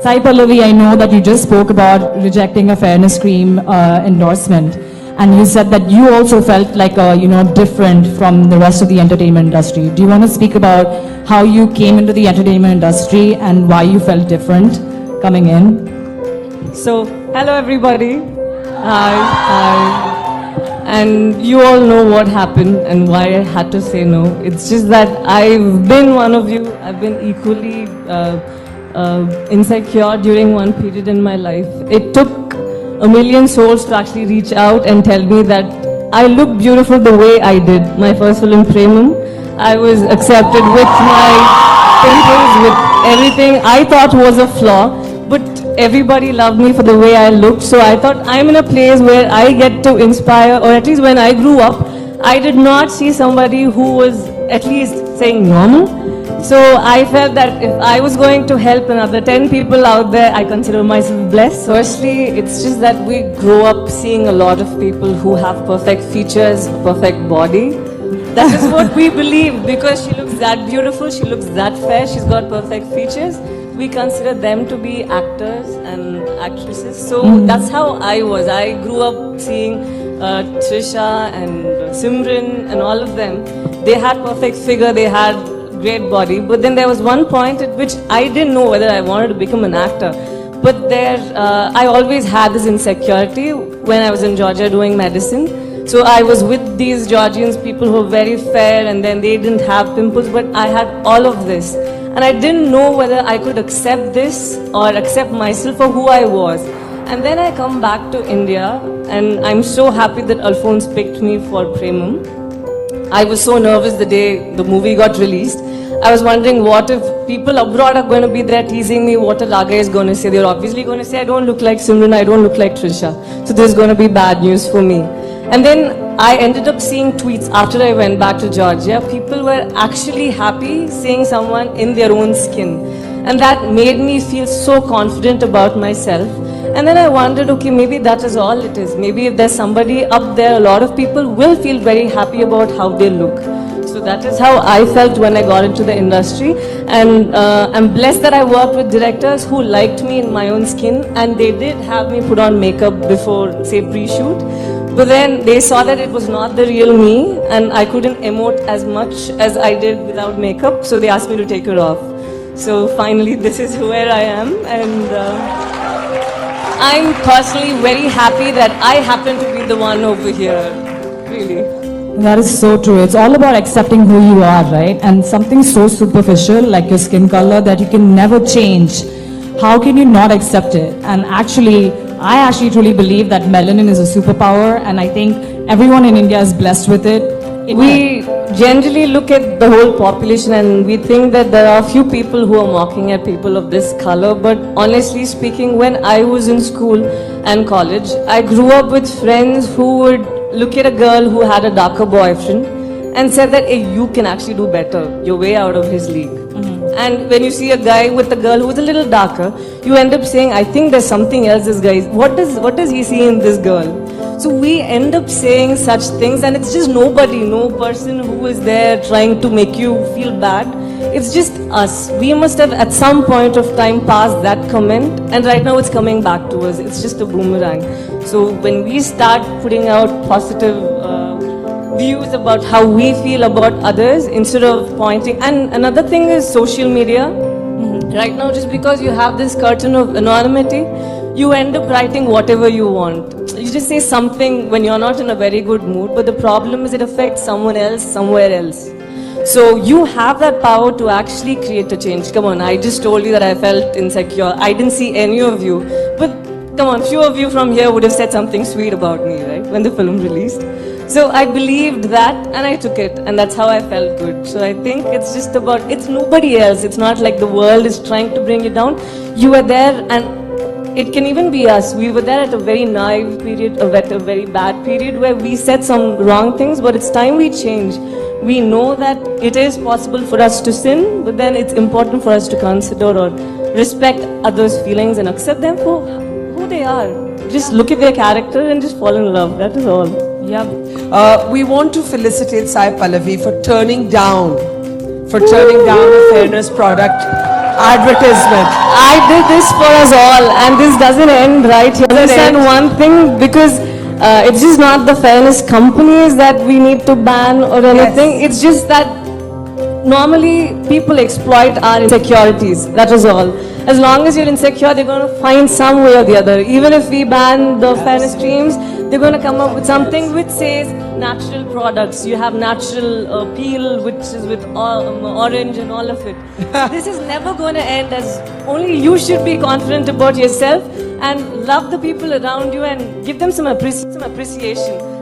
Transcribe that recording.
Sai Pallavi, I know that you just spoke about rejecting a fairness cream endorsement, and you said that you also felt like different from the rest of the entertainment industry. Do you want to speak about how you came into the entertainment industry and why you felt different coming in? So, hello everybody. Hi. And you all know what happened and why I had to say no. It's just that I've been one of you. I've been equally insecure during one period in my life. It took a million souls to actually reach out and tell me that I look beautiful the way I did. My first film, Premam, I was accepted with my pimples, with everything I thought was a flaw. But everybody loved me for the way I looked, so I thought I'm in a place where I get to inspire, or at least when I grew up, I did not see somebody who was at least saying normal. So I felt that if I was going to help another 10 people out there, I consider myself blessed. Firstly, it's just that we grow up seeing a lot of people who have perfect features, perfect body. That is what we believe, because she looks that beautiful, she looks that fair, she's got perfect features. We consider them to be actors and actresses. So that's how I was. I grew up seeing Trisha and Simran and all of them. They had perfect figure, they had great body. But then there was one point at which I didn't know whether I wanted to become an actor. But there, I always had this insecurity when I was in Georgia doing medicine. So I was with these Georgians, people who were very fair, and then they didn't have pimples, but I had all of this. And I didn't know whether I could accept this or accept myself for who I was. And then I come back to India, and I'm so happy that Alphonse picked me for Premam. I was so nervous the day the movie got released. I was wondering, what if people abroad are going to be there teasing me, what a Raga is going to say. They're obviously going to say, I don't look like Simran, I don't look like Trisha. So this is going to be bad news for me. And then I ended up seeing tweets after I went back to Georgia. People were actually happy seeing someone in their own skin. And that made me feel so confident about myself. And then I wondered, okay, maybe that is all it is. Maybe if there's somebody up there, a lot of people will feel very happy about how they look. So that is how I felt when I got into the industry. And I'm blessed that I worked with directors who liked me in my own skin, and they did have me put on makeup before, say, pre-shoot. But then they saw that it was not the real me, and I couldn't emote as much as I did without makeup, so they asked me to take it off. So finally, this is where I am, and I'm personally very happy that I happen to be the one over here, really. That is so true. It's all about accepting who you are, right? And something so superficial like your skin color that you can never change. How can you not accept it? And I actually truly believe that melanin is a superpower, and I think everyone in India is blessed with it. We generally look at the whole population and we think that there are a few people who are mocking at people of this color, but honestly speaking, when I was in school and college, I grew up with friends who would look at a girl who had a darker boyfriend and said that, hey, you can actually do better, you're way out of his league. And when you see a guy with a girl who's a little darker, you end up saying, I think there's something else this guy is. What does he see in this girl? So we end up saying such things, and it's just nobody, no person who is there trying to make you feel bad. It's just us. We must have at some point of time passed that comment, and right now it's coming back to us. It's just a boomerang. So when we start putting out positive views about how we feel about others instead of pointing. And another thing is social media. Right now, just because you have this curtain of anonymity, you end up writing whatever you want. You just say something when you're not in a very good mood, but the problem is it affects someone else somewhere else. So you have that power to actually create a change. Come on, I just told you that I felt insecure. I didn't see any of you, but come on, few of you from here would have said something sweet about me, right, when the film released. So I believed that and I took it, and that's how I felt good. So I think it's just about, it's nobody else. It's not like the world is trying to bring you down. You are there, and it can even be us. We were there at a very naive period, at a very bad period where we said some wrong things, but it's time we change. We know that it is possible for us to sin, but then it's important for us to consider or respect others' feelings and accept them for who they are. Just look at their character and just fall in love. That is all. Yeah. We want to felicitate Sai Pallavi for turning down a fairness product advertisement. I did this for us all, and this doesn't end right here. Understand one thing, because it's just not the fairness companies that we need to ban or anything. It's just that normally people exploit our insecurities. That is all. As long as you're insecure, they're going to find some way or the other. Even if we ban the fairness streams, they're going to come up with something which says natural products. You have natural peel, which is with orange and all of it. This is never going to end, as only you should be confident about yourself and love the people around you and give them some appreciation.